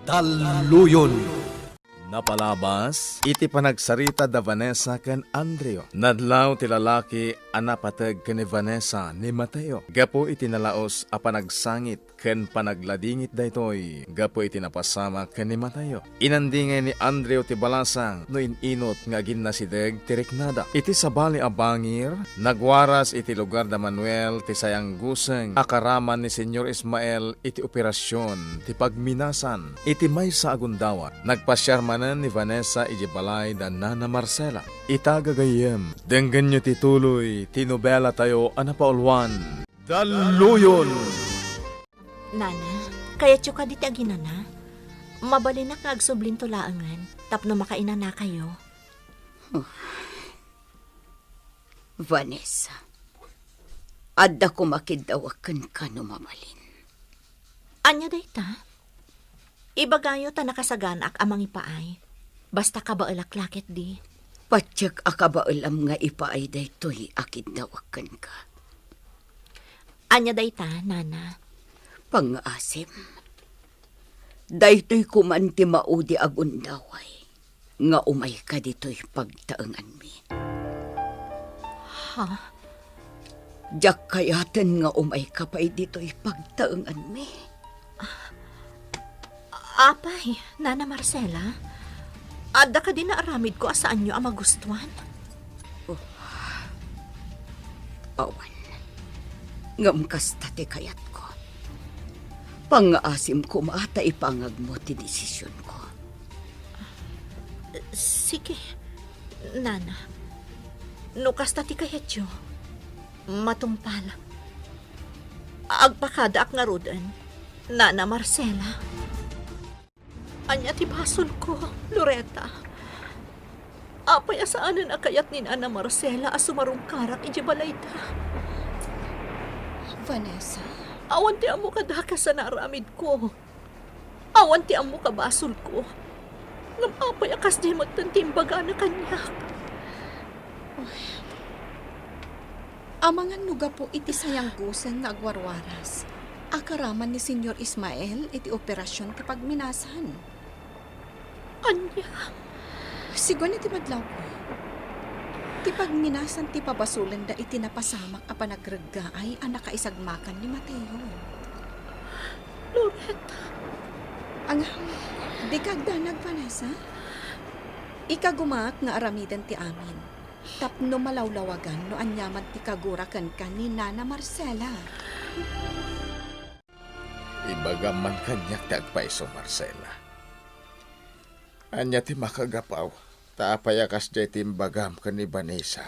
Daluyon. Napalabas, iti panagsarita da Vanessa ken Andreo. Nadlaw ti lalaki anapateg ken ni Vanessa ni Mateo. Gapo iti nalaos a panagsangit ken panagladingit daytoy. Gapo iti napasama ken ni Mateo. Inandingay ni Andreo ti balasang no inot nga ginnasideg ti riknada. Iti sabali a bangir, nagwaras iti lugar da Manuel ti sayang guseng akaraman ni Senyor Ismael iti operasyon ti pagminasan. Iti maysa agundawa. Nagpasyarman ni Vanessa iti balay da Nana Marcela. Itagagayem, denggan nyo tituloy, tinobela tayo anapaulwan. Daluyon! Nana, kaya tyo ka diti aginana. Mabalinak nga agsublin tulaangan, tapno makainan na kayo. Vanessa, adda ko makidawakan ka no mabalin. Anya dayta? Ibagayo ta nakasaganak amang ipaay. Basta ka ba alaklakit di? Patyak akabaalam nga ipaay daytoy akidawakan ka. Anya dayta, Nana? Pang-asim, daytoy kumanti maudi agundaway, nga umay ka dito'y pagtaangan mi. Ha? Diyak kayatan nga umay ka pa'y dito'y pagtaangan mi. Apay, Nana Marcela? Adda ka din na aramid ko asaan nyo ang magustuhan? Awan, ngam kastati kayat ko. Pang-asim ko maata ipangag mo ti desisyon ko. Sige, Nana. Nukas tati kayat yo. Matumpal. Agpakada ak nga rudan, Nana Marcela. Anya ti basol ko, Loretta. Apay asaanan akayat ni Nana Marcela as sumarong karak iji balayta. Vanessa, Awan ti amo kadaka sa naramid ko. Awan ti amo kabasol ko. Ngam apay akas di magtantimbaga na kanyak. amangan nuga po iti sayang gusen nga agwarwaras. Akaraman ni Senyor Ismael iti operasyon ti pagminasan. Anya? Sigon iti madlaw ko. Ti pagminasan ti pabasulan da iti napasamak a panagreggaay ang nakaisagmakan ni Mateo. Loretta. Ang di kagdanag, Vanessa? Ikagumak nga aramidan ti amin. Tapno malawlawagan no anyaman ti kagurakan ka ni Nana Marcela. Ibagaman kanyak tagpaiso Marcela. Anya ti makagapaw, taapayakas jay timbagam ka ni Vanessa.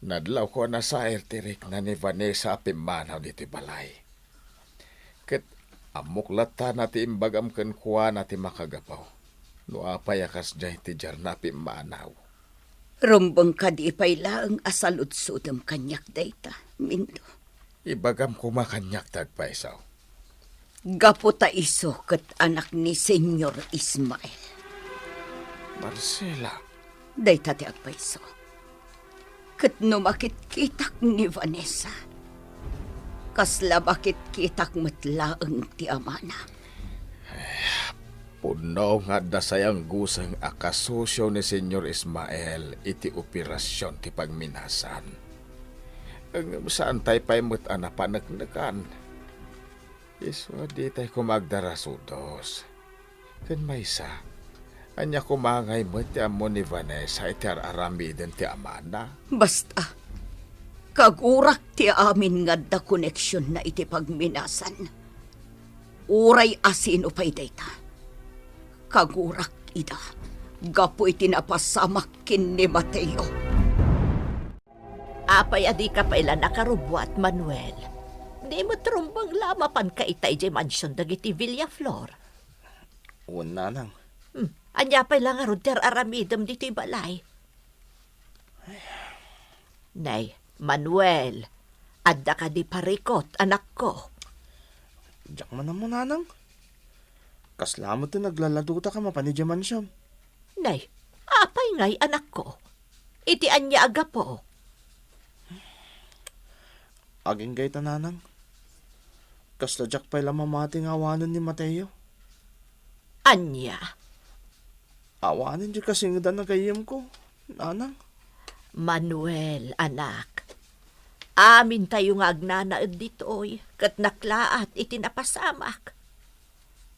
Nadlaw ko na sa tirik na ni Vanessa apimanaw diti balay. Ket amuklata na ti imbagam ken kuwa na ti makagapaw. No apayakas jay ti jar na apimanaw. Rumbang ka di pa'y laang asaludsudam kanyak dayta, Mindo. Ibagam kumakanyak tagpaisaw. Gapo ta iso ket anak ni Senyor Ismael. Marcela. Dayta ti agpaiso. Ket no makitkitak ni Vanessa. Kasla bakit kitak matlaang ti amana. Puno nga da sayang gusang akasosyo ni Senyor Ismael iti operasyon ti pagminasan. Ang saan tayo pa'y mutana panagnakan. Iso di tayo kumagdarasudos. Kan maysa, anya kumangay mo ti amo ni Vanessa iti aramiden ti amana. Basta, kagurak ti amin nga da koneksyon na iti pagminasan. Uray asin upay dayta. Kagurak ida, gapo iti napasamak kin ni Mateo. Apay adi ka pailan nakarubwat, Manuel. Di mo trumbang lamapan ka itay jay mansyon dagiti Villaflor. Una nang. Anya pa'y lang nga ter aramidam dito balay. Nay, Manuel, adda ka di parikot, anak ko. Diyak man mo nanang. Kaslamot na naglaladuta ka mapanidya mansyon. Nay, apay ngay anak ko. Iti anya aga po. Aging gay tananang. Kasla jak pa'y lamamati nga awanan ni Mateo. Anya, Awanan di kasi nga nagayam ko, nanang. Manuel, anak. Amin tayo nga agnanaad ditoy, kat naklaat itinapasamak.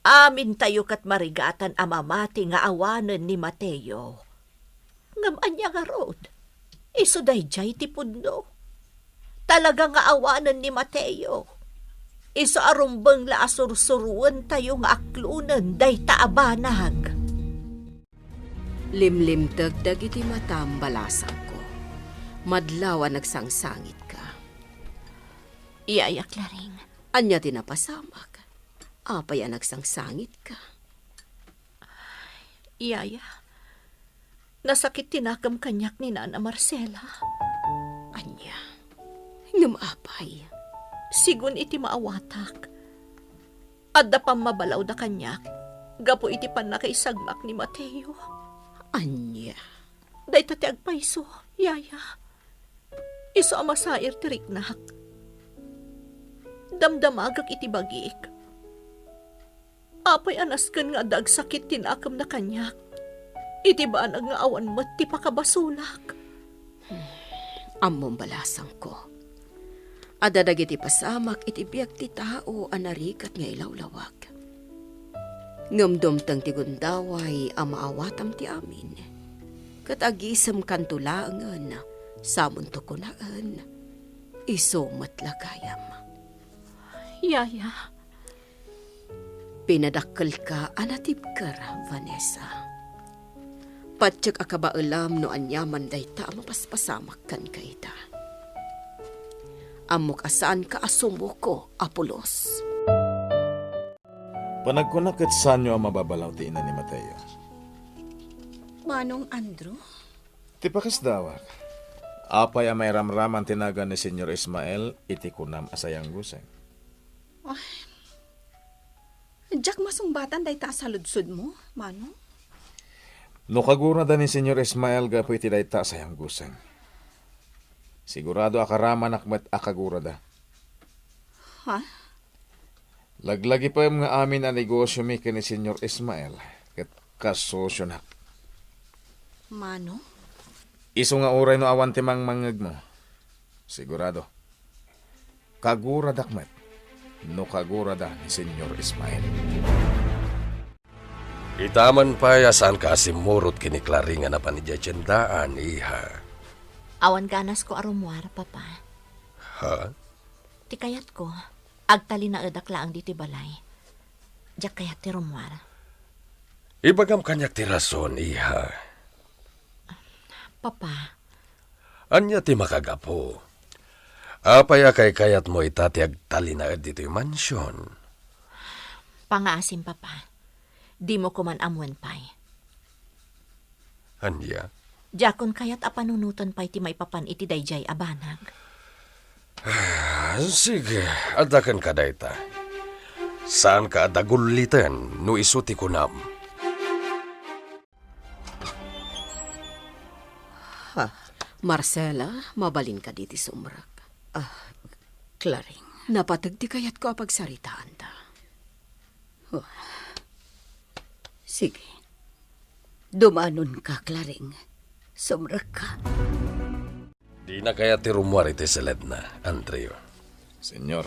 Amin tayo kat marigatan amamati nga awanan ni Mateo. Ngam anya nga rod, iso dayjay ti pudno. Talaga nga awanan ni Mateo. Iso arumbang la asursuruan tayo nga aklunan day taabanag. Limlim dagdag iti matam balasang ko. Madlawa nagsangsangit ka. Iyaya, Claring. Anya tinapasamak. Apay nagsangsangit ka. Iyaya, nasakit tinakam kanyak ni Nana Marcela. Anya. Ngam apay. Sigun iti maawatak. Adda pang mabalaw da kanyak. Gapo iti pan nakaisagmak ni Mateo. Anya. Day tati agpaiso, yaya. Iso amasair tiriknak. Damdamagak iti bagik. Apay anaskan nga dag sakit tinakam na kanyak. Iti banag nga awan mat ti pakabasulak. Ammong balasang ko. Adadag iti pasamak iti biag ti tao anarikat nga ilawlawag. Ngumdum tang ti gundaway amaawatam ti amin. Kat agisam kantulaangan samon to kunaan. Iso matlagayam. Yaya, Pinadakkel ka anatib kara, Vanessa. Patsyag akabaalam no anyaman day ta mapaspasamak kan kaita. Amok asaan ka asumo ko, Apolos. Panagkunakit sanyo ang mababalaw ti ina ni Mateo. Manong Andrew? Ti pakasdawak. Apay ang may ramraman tinaga ni Senyor Ismael, iti kunam asayang guseng. Jack masungbatan day ta sa ludsud mo, Manong? No kagura da ni Senyor Ismael gapo iti dayta sayang guseng. Sigurado akaraman akmet akagura da. Ha? Laglagi pa yung nga amin ang negosyo mi ni Senyor Ismael. Kat kasosyo na. Manong? Iso nga oray no awan timang mangag mo. Sigurado. Kagura dakmet. No kagura da ni Senyor Ismael. Itaman pa yasan ka asimurot kini Claringa na panidyatsendaan, iha. awan ganas ko arumwar, papa. Ha? Ti kayat ko, agtali na edakla ang diti balay. Diyak kayat ti rumwar. Ibagam kanyak ti rason, iha. Papa, Anya ti makagapo. Apaya kay kayat mo itati agtali na dito yung mansyon. pangaasim, papa. Di mo ko man amuan pay. Anya? Jakon kayat apanunutan pay ti may papan iti dayjay abanag. Sige, adakan ka dayta. Saan ka adagulitan no isuti ko nam? Marcela, mabalin ka diti sumrak. Claring. Napatagdi kayat ko apagsaritaan ta. Sige. Dumanon ka, Claring. Sumrak ka. Di na kaya ti rumwar iti seled na, Andreo. Senyor.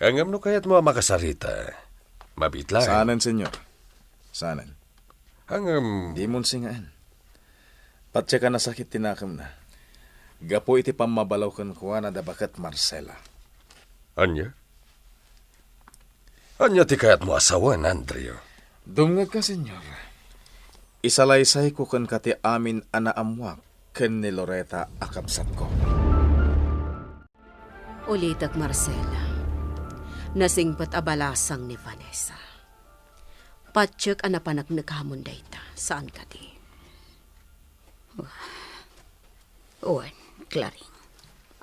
Hangam no kayat mo makasarita. Mabitla. Sanan, senyor. Sanan. Hangam... Di mon singaan. Patya ka na sakit tinakam na. Gapo iti pamabalaw kan kuha na dabakat Marcela. Anya? Anya ti kayat mo asawan, Andreo? Dumngag ka, senyor. Isalaysay ko kan kati amin anaamwak ken ni Loretta akabsat ko. Ulitak Marcela. Nasingpat abalasang ni Vanessa. Patsyek anapanak naghamon dayta. Saan ka di? Uwan, Claring.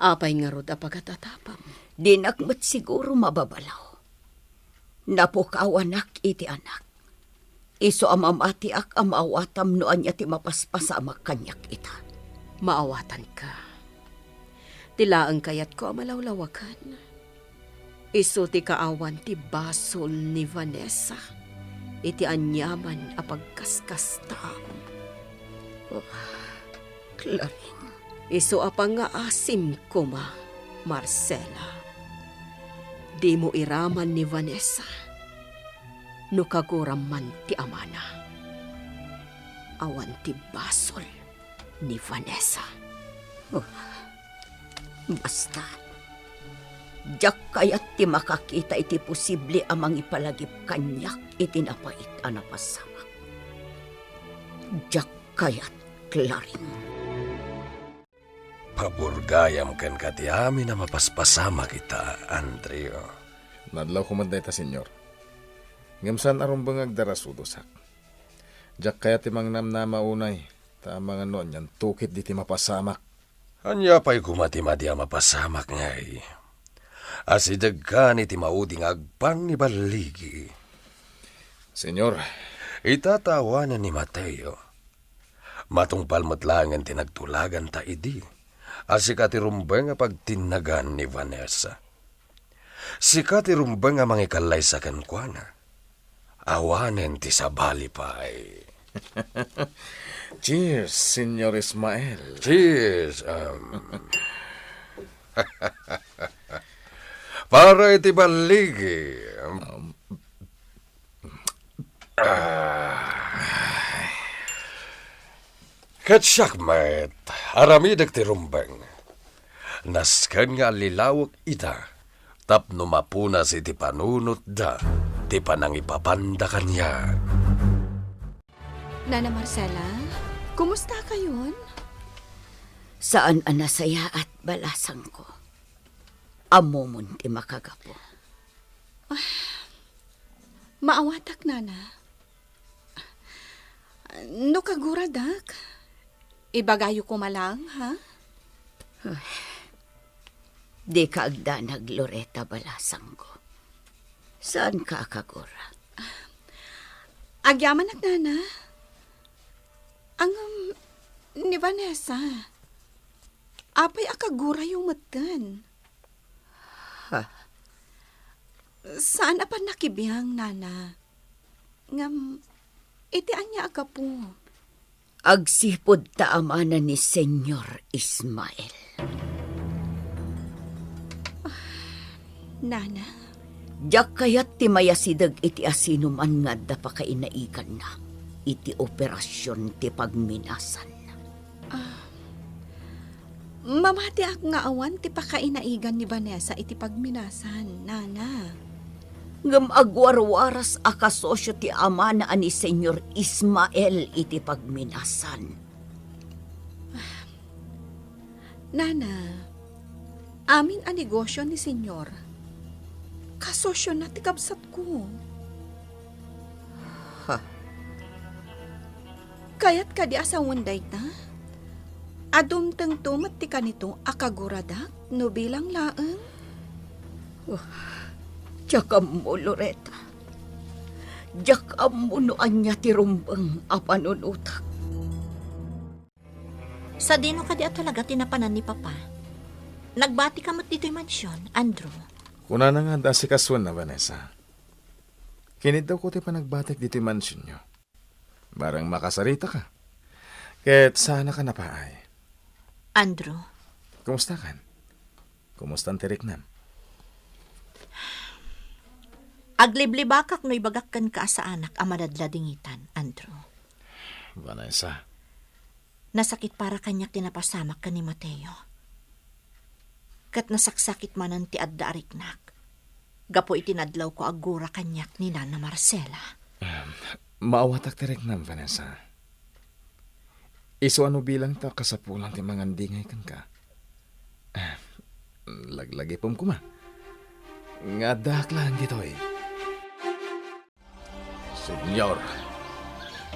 Apay nga rod apagatatapam. Dinakmat siguro mababalaw. Napukawanak iti anak. Iso amamati ak amawatam no anya ti mapaspasamak kanyak ita. Maawatan ka. Tilaang kayat ko amalawlawakan. Isu ti kaawan ti basol ni Vanessa. Iti anyaman a pagkaskas taon. Oh, Claring. Isu apa nga asim ko ma, Marcela. Di mo iraman ni Vanessa. No kaguram man ti amana. Awan ti basol ni Vanessa. Basta, jak kayat ti makakita iti posible amang ipalagip kanyak iti napait a napasamak. Jak kayat, Claring. Paburgayam kan kati amin na mapaspasama kita, Andreo. Nadlaw ko man dayta, senyor. Ngamsan aron bangag darasudosak. Jak kaya timang namnama unay. Tama nga noon yan, tukit di ti mapasamak. Anya pa'y kumatimadi ang mapasamak ngay. Asidag ka ni ti mauding agpang ni Baligi. Senyor, Itatawanan ni Mateo. Matungpal matlangan tinagtulagan ta idi. Asika ti rumbeng nga pagtinagan ni Vanessa. Sika ti rumbeng nga mangikalay sa kankwana. Awanen ti sabali pa'y. cheers, Senyor Ismael. Cheers. Para iti baligi. Katsakmet, aramidag ti rumbeng. Naskan nga lilawak ita. Tapno mapunas iti panunot da. Ti panangipapanda kanya. Nana Marcela, kumusta ka yun? Saan ang nasaya at balasang ko? Amomon ti makagapo. Maawatak, Nana. No kaguradak. Ibagayo ko malang, ha? Di ka agdanag, Loretta, balasang ko. Saan ka kagura? Agyaman at Nana. Ang ni Vanessa. Apay akagura yung matan. Saan pa nakibiyang, Nana? Ngam, itian niya aga po. Agsipod taamana ni Senyor Ismael. Nana, Diyak kayat ti mayasidag iti asinuman nga da pa kainaikan na. Iti operasyon ti pagminasan. mamati ak nga awan ti pakainaigan ni Vanessa iti pagminasan, Nana. Ngam agwarwaras akasosyo ti ama na ani Senyor Ismael iti pagminasan. Nana, amin ang negosyo ni Senyor. Kasosyo na ti kabsat ko. Kayat ka di asawon day ta? Adumtang tumat ti kanito akaguradak no bilang laeng? Tsaka mo, Loretta. Tsaka mo noan niya ti rumbang apanunutak. Sa dino ka di at talaga tinapanan ni Papa. Nagbati ka mo't dito'y mansyon, Andrew. Kuna na nga da si Kaswan na, Vanessa. Kinid daw ko ti panagbatik dito'y mansyon nyo. Barang makasarita ka. Kahit sana ka napaay. Andrew, Kumusta kan? Kumusta ang tirik nam? agliblibakak no ibagakkan ka sa anak amadadladingitan, Andrew. Vanessa, Nasakit para kanyak tinapasamak ka ni Mateo. Kat nasaksakit manan ti adda ariknak. Gapo itinadlaw ko agura kanyak ni Nana Marcela. maawatak tirik nam, Vanessa. Iso ano bilang ta kasapulang ti mangandingay kan ka. Laglagi pom kuma. Nga daklan dito eh. Senyor,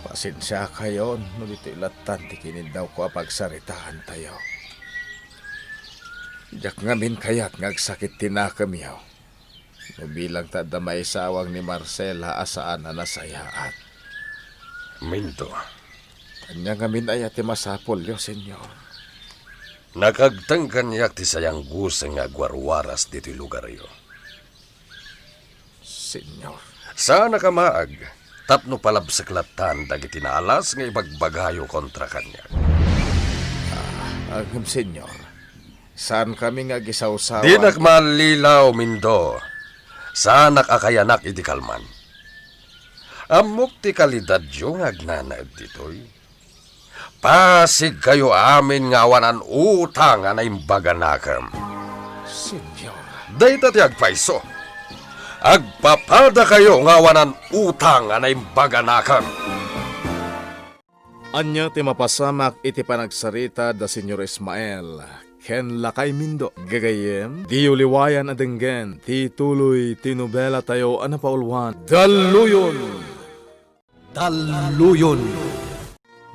pasensya kayo no dito ilatan ti kinid daw ko pagsaritaan tayo. Jak ngamin kayat ngagsakit tinakamiyaw. No bilang ta damay sawang ni Marcela asaan na nasayaat. Minto, Kanya ngamin ay ati masapol yo, senyor. nakagtang kanyak ti sayang guseng nga gwarwaras dito'y lugar yo. Senyor. Sana ka maag, tapno palabsaklatan dagiti naalas nga ibagbagayo kontra kanya. Agam, senyor. Saan kami nga gisawsawa? Di nakmalilaw, Mindo. Sana kakayanak iti kalman. Amok ti kalidad yung agnanaad ditoy. Pasig kayo amin nga awanan utang na imbaganakam. Senyor. Dayta ti agpaiso. Agpapada kayo nga awanan utang na imbaganakam. Anya ti mapasamak iti panagsarita da Senyor Ismael. Ken lakay mindo. Gagayem, di uliwayan adenggen. Ti tuloy tinubela tayo anapaulwan. Daluyon! Daluyon!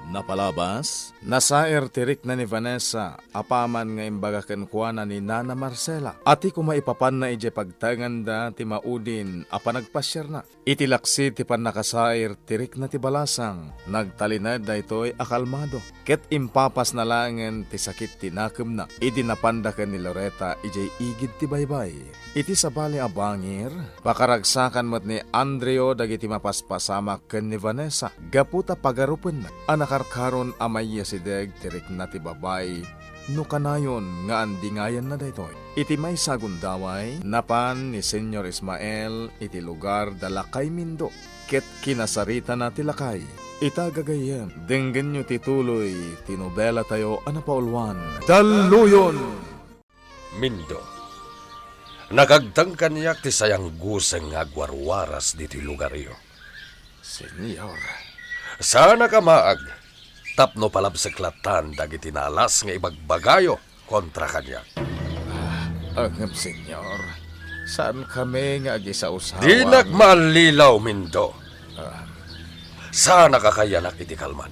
Napalabas, nasaer tirik na ni Vanessa, apaman nga imbaga kenkwana ni Nana Marcela. Ati kumaipapan na ije pagtanganda ti maudin, apa nagpasyar na. Itilaksi ti panakasair tirik na ti balasang, nagtalinad na ito'y akalmado. Ket impapas na langen ti sakit tinakem na, idinapandakan ni Loretta ije igid ti baybay. Iti sabali abangir, pakaragsakan mat ni Andreo dagiti mapaspasamak ken ni Vanessa. Gaputa pagarupen na, anakarkaron amaya si Deg tirik na ti babay, no kanayon nga andingayan na daytoy. Iti may sagundaway, napan ni Senyor Ismael iti lugar dalakay mindo, ket kinasarita na ti lakay. Itagagayem, denggen nyo tituloy, tinobela tayo anapaulwan. Daluyon! Mindo. Nagagdang kanyak ti sayang guseng nga agwarwaras diti lugar iyo. Senyor. Sana ka maag, tapno palabsaklatan dagiti nalas nga ibagbagayo kontra kanya. Agam, senyor. Saan kami nga agisausawan? Di nagmalilaw, Mindo. Sana kakayanak iti kalman.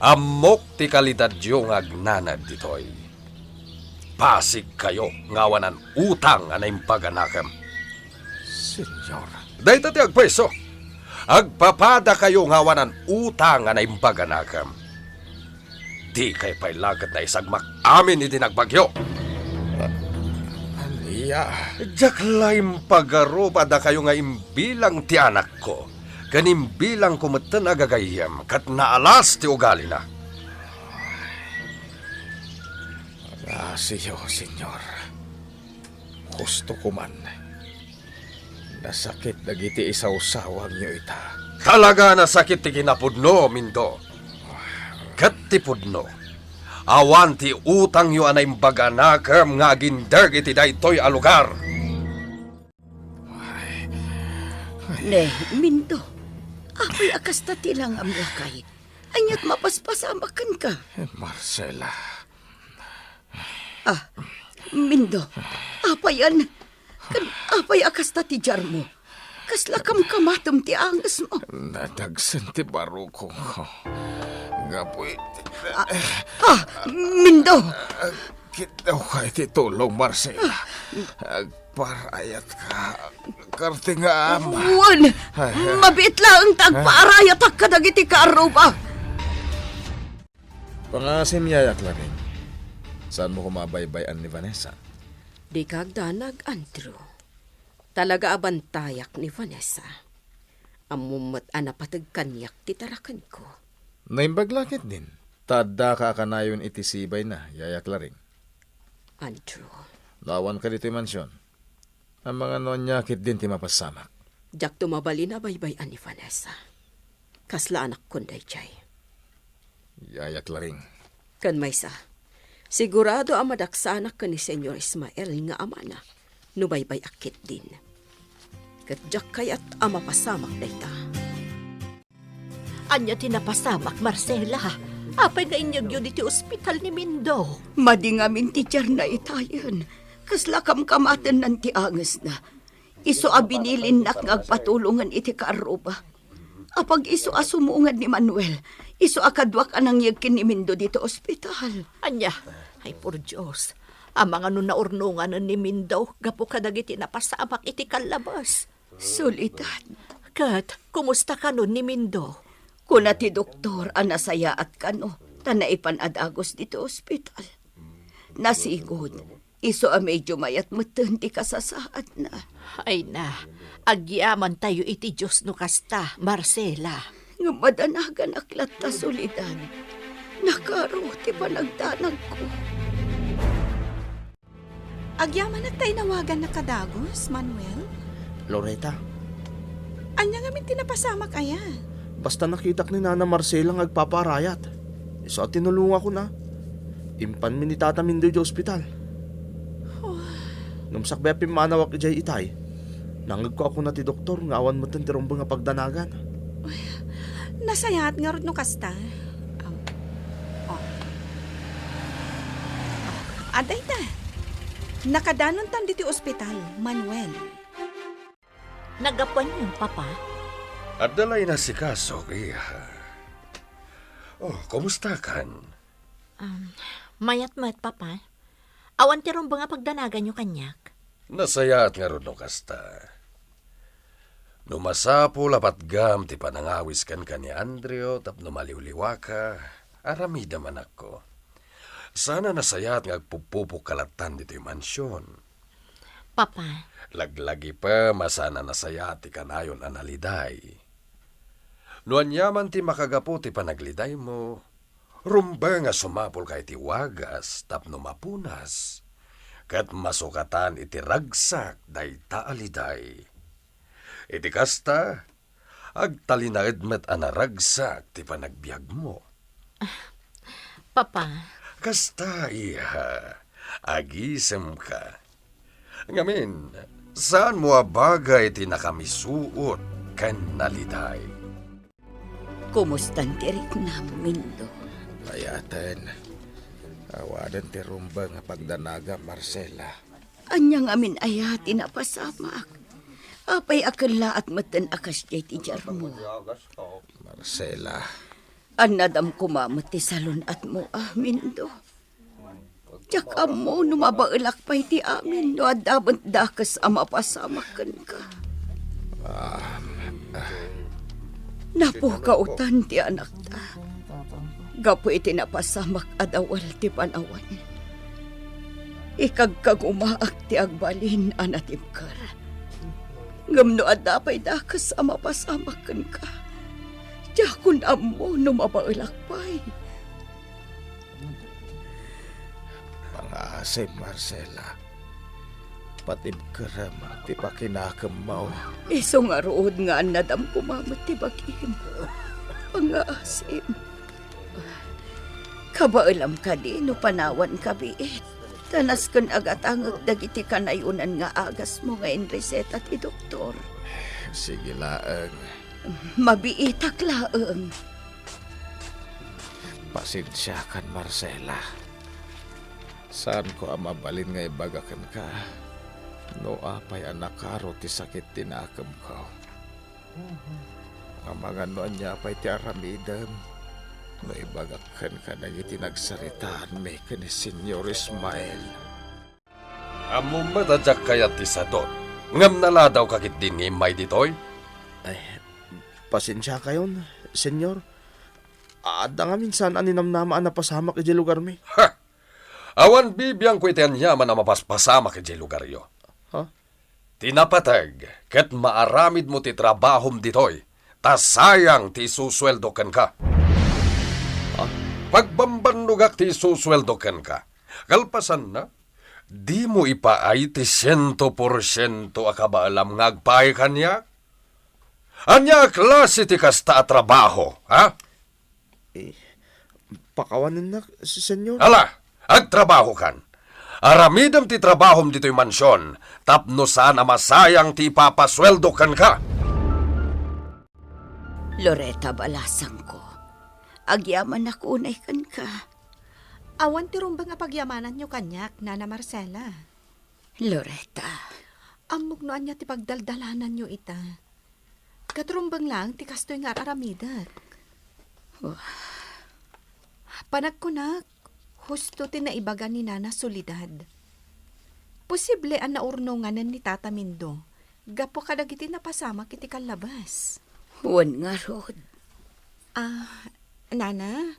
Amok ti kalidad yung agnanad ditoy. Pasig kayo ngawanan utang na impaganakam. Senyor. Dahil ti agpeso, agpapada kayo ngawanan utang na impaganakam. Di kay pailagat na isagmak amin iti nagbagyo. Aliya. Jaklaim pagaropada kayo nga imbilang ti anak ko. Ganimbilang kumatan agagayam kat naalas ti ugali na. Siyo, senyor. Gusto ko man. Nasakit dagiti isawsawang nyo ita. Talaga nasakit ti kinapudno, Mindo. Kat ti pudno. Awan ti utang yu anay baganakam nga aginderg iti daytoy a lugar. Ne, Mindo. Apoy akas ta tilang amlakay. Anyat mapaspasamakan ka. Marcela. Mindo, apayan. Apay akas ta ti jar mo. Kaslakam kamatom ti angas mo. Nadagsan ti baruko ko. Gapoy. Mindo! Kitaw ka iti tulong, Marcela. Agparayat ka. Karte nga ama. Uwan! Mabit lang tagpaarayat ak kadagiti kaaruba. Pangasim yayak laring. Saan mo kumabaybayan ni Vanessa? Di kagdanag, Andrew. Talaga abantayak ni Vanessa. Amumat anapatag kanyak titarakan ko. Naimbaglakit din. Tada ka kanayon iti sibay na, yayak laring. Andrew, Lawan ka dito mansyon. Ang mga nonyakit din ti mapasamak. jak tumabali na baybayan ni Vanessa. Kasla anak kunday jay. Yayak laring. Kan maysa, sigurado ang madaksanak ka ni Senyor Ismael nga ama na, nubaybay akit din. Katjak kayat ama pasamak dayta. Anya tinapasamak, Marcela. Apay nga inyag yun iti ospital ni Mindo. Madingamin ti jar na itayan. Kaslakam kamaten nan ti angas na. Iso abinilin nak ngagpatulungan iti kaaruba. Apag iso asumuungan ni Manuel, iso akadwak anang yagkin ni Mindo dito ospital. Anya, ay por Diyos. Ang mga naurnungan ni Mindo, gapo kadagiti napasamak iti kalabas. Solidad. Kat, kumusta ka nun ni Mindo? Kuna ti doktor anasaya at kano, tanaipan adagos dito ospital. Nasigod, Iso a medyo mayat meten ti kasasaad na. Ay na, agyaman tayo iti Diyos no kasta, Marcela. Nga madanagan aklat ta solidad. Nakaro ti panagdanag ko. Agyaman na tayo nawagan na kadagos, Manuel. Loretta, Anya nga min tinapasamak aya. basta nakitak ni Nana Marcela nga agpaparayat. So tinulungan ko na. Impan mi ni Tata Mindoy di ospital. Numsakbe pimanawak ijay itay. Nangag ko ako na ti doktor nga awan mo tirumbang nga pagdanagan. Nasayat nga rod no kasta. Aday ta. Nakadanon tan diti ospital, Manuel. Nagapan yung papa. At dalay na si Kasok, iya. Oh, kumusta kan? Mayat-mayat, papa. Awan tirong ba nga pagdanagan nyo kanyak? Nasayat nga ron no kasta. Numasapo lapat gam ti panangawis kan ni Andreo tapno maliwliwa ka. Aramida man ako. Sana nasayat nga agpupupok kalatan dito yung mansyon. Papa, Laglagi pa masana nasayat ti kanayon analiday. Nuan yaman ti makagapo ti panagliday mo. Rumba nga sumapol kay ti wagas tapno mapunas. Kat masukatan iti ragsak day taaliday. Iti kasta, agtalinaed met anaragsak ti panagbiag mo. papa, Kasta iha, agisem ka. Ngamin, saan mo abagay ti nakamisuot kan naliday? Kumustan ti na, Mindo? Bayatan. Awadan ti rumba nga pagdanaga, Marcela. Anyang amin aya tinapasamak. Apay akala at matan akas jay ti jarmo. Marcela. Anadam kumamot ti salon at mo, Mindo. Tsaka mo numabailak pa'y ti amin no adabant dakas ama pasamakan ka. Napukautan ti anak ta. Gapo iti napasamak adawal ti panawan. Ikagkagumaak ti agbalin anatimkar. Ngam no adapay dakas ama pasamakan ka. Diyakon amo numabailak pa'y. Pangasay, Marcela. Patib karam, ti pakinakam mo. Iso nga rood nga nadam kumamot ti bagim. Pangaasim. Kabailam ka di no panawan ka biit. Tanas kan agatangag dagiti kanayunan nga agas mo nga reseta ti doktor. Sige laang. Mabiitak laeng. Pasensya kan, Marcela. Saan ko ang mabalin nga ibagakan ka? No apay anak karo ti sakit tinakam ko. Ang mga noan niya apay ti aramidam. No ibagakan ka na itinagsaritaan may ka ni Senyor Ismael. Amo matadyak kayat ti sadot. Ngam naladaw kakit din ni may ditoy? Ay, pasensya kayon, senyor. Ada nga minsan aninamnama na pasamak iti lugar mi. Ha! Awan bibiyang ko itian yaman na mapaspasama ka di lugar yo. Ha? Tinapatag, ket maaramid mo ti trabahom ditoy, ta sayang ti susweldo ken ka. Pagbambanlugak ti susweldo ken ka, kalpasan na, di mo ipaay ti 100% akabaalam nga agpaay kanya? Anya klase ti kasta a trabaho, ha? Pakawanin na, senyor. Ala, agtrabaho kan. Aramidam ti trabahom dito'y mansyon, tapno saan masayang ti ipapasweldo kan ka. Loretta balasang ko. Agyaman na kunay kan ka. Awan ti rumbang nga pagyamanan nyo kanyak, Nana Marcela. Loretta, Amog noan niya ti pagdaldalanan nyo ita. Katrumbang lang ti kastoy nga aramidak. Panagkunak, husto ti naibagan ni Nana Solidad. Posible ang naurnunganan ni Tata Mindo. Gapo kadagiti napasama kiti kalabas. huwan nga rod. Nana,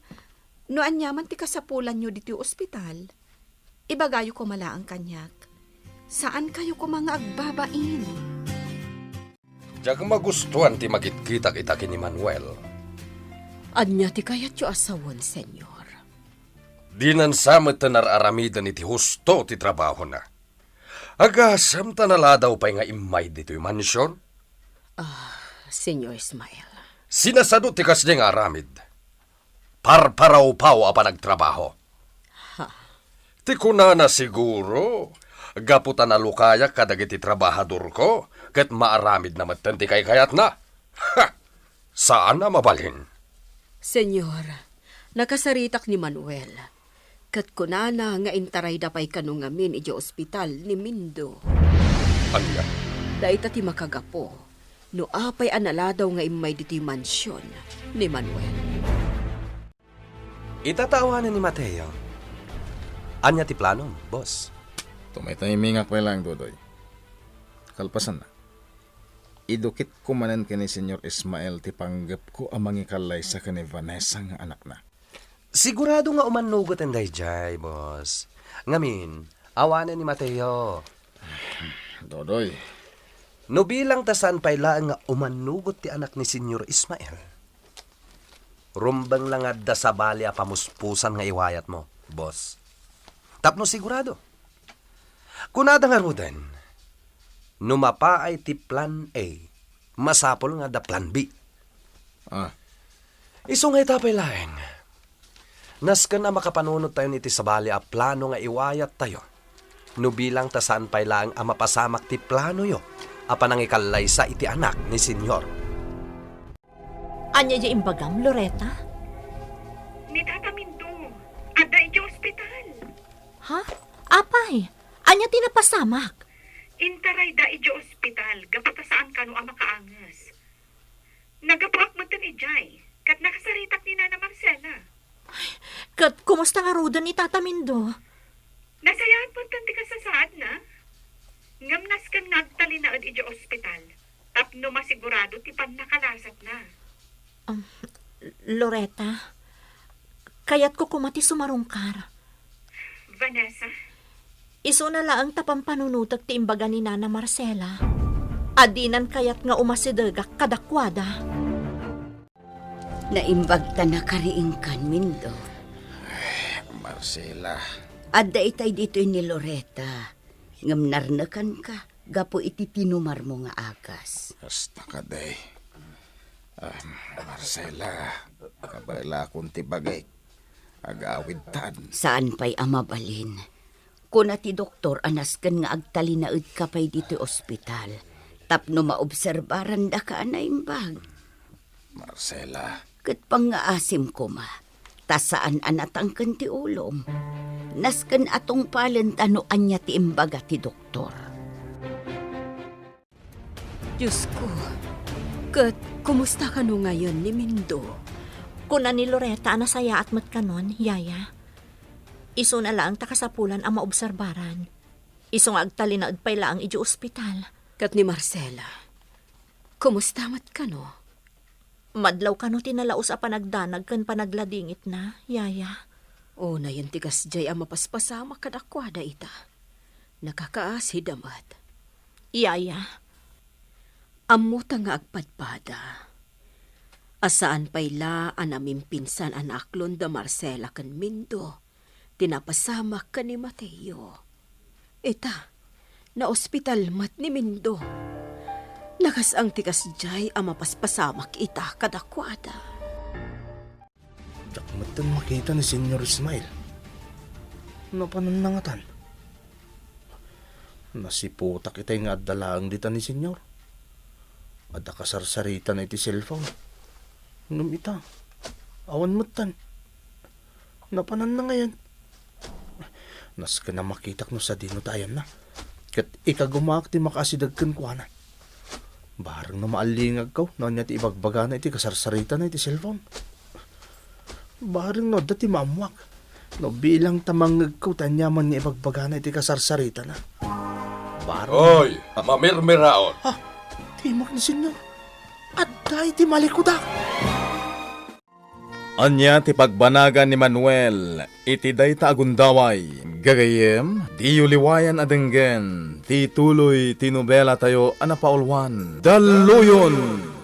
noan yaman ti kasapulan nyo diti ospital. Ibagayo ko mala ang kanyak. Saan kayo ko mga agbabain? Diyak magustuhan ti magkita kita kini Manuel. Anya ti kayat yu asawon, senyor. Di nan samet tanar aramidan iti husto ti trabaho na. Agasam tanala daw pa'y nga imay dito yung mansyon. Senyor Ismael. Sinasado ti kas nga aramid. Parparaw-paw apa nagtrabaho. Ti kunana siguro, gaputan na lukaya kadag iti trabahador ko, kat maaramid na matenti kay kayat na. Ha! Saan na mabalhin? Senyor, nakasaritak ni Manuel. Kat kunana nga intaray dapay kanungamin iti ospital ni Mindo. Anya? Daita ti makagapo, no apay analadaw nga imay diti mansyon ni Manuel. Itatawanan ni Mateo. Anya ti plano, boss? Tumitahimingak pa lang, Dodoy. Kalpasan na. Idukit ko manan ka ni Senyor Ismael ti panggap ko ang mangikalay sa ka ni Vanessa nga anak na. Sigurado nga umanugot ang dayjay, boss. Ngamin, awanan ni Mateo. Dodoy, No bilang tasan pailaan nga umanugot ti anak ni Senyor Ismael. Rumbang lang adda sa bali a pamuspusan nga iwayat mo, boss. Tapno sigurado. Kunada nga rudan, numapa ay ti plan A, masapol nga da plan B. Iso nga itapay laeng. Nasken na makapanunod tayo niti sa bali a plano nga iwayat tayo. No bilang tasan pailaan a mapasamak ti plano yo, apan ang ikalay sa iti anak ni Senyor. Anya di imbagam, Loretta? Ni Tata Mindo, ada iti ospital. Ha? Apay, anya tinapasamak? Intaray da iti ospital, gapata saan ka no ang makaangas. Nagapuak mo tan ijay, kat nakasaritak ni Nana Marcela. Kat, kumusta nga rudan ni Tata Mindo? Nasayaan po tan ti kasasaad na. Ngamnas kan ngagtali na iti ospital, tapno masigurado ti pan nakalasat na. Loretta, kayat ko kumati sumarungkar. Vanessa, Iso na laang tapampanunutag ti imbaga ni Nana Marcela. Adinan kayat nga umasidagak kadakwada. Naimbagta na kariingkan, Mindo. Marcela. Adda itay dito ni Loretta. Ngamnarnakan ka, gapo iti tinumar mo nga agas. Basta ka, day. Marcela, kabala akong tibagay. Agawid tan. Saan pa'y amabalin? Kuna ti doktor anasken nga agtalinaed ka pa'y dito ospital. Tapno maobserbaran da ka na imbag. Marcela. Kat pang nga asim ko ma. Tasaan anatangken ti ulom. Nasken atong palentanoan niya ti imbaga ti doktor. Diyos ko, kat kumusta ka no ngayon ni Mindo? Kuna ni Loretta anasaya at mat kanon, yaya. Iso na lang takasapulan ang maobserbaran. Iso nga agtalinaad pa'y laang iji ospital. Kat ni Marcela, kumusta mat ka no? Madlaw kano tinalaos a panagdanag kan panagladingit na, yaya. O na yan tigas jay ang mapaspasama kadakwada ita. Nakakaasid amat. Yaya, Amuta nga agpadpada. Asaan pa'y la anaming pinsan anaklon da Marcela kan Mindo. Tinapasamak ka ni Mateo. Ita, na ospital mat ni Mindo. Nakas ang tigas jay ang mapaspasamak ita kadakwada. Dak matan makita ni Senyor Ismael. Napananangatan. Nasiputak itay nga adalaang dita ni Senyor. Ada kasarsarita na iti cellphone. Numita. Awan matan. Napanan na ngayon. Nas ka na makitak no sa dino tayan na. Kat ikagumak ti makasidagkan kwa na. Barang na maalingag kaw. Na niya ti ibagbaga na iti kasarsarita na iti cellphone. Barang no dati mamwak. No bilang tamangag kaw tanyaman ni ibagbaga na iti kasarsarita na. Barang. Hoy, mamirmiraon. Timak ni Senyor. At dahil ti malikudak. Anya ti pagbanagan ni Manuel, iti dayta agundaway. Gagayem, di yuliwayan adenggen, ti tuloy tinubela tayo anapaulwan. Daluyon!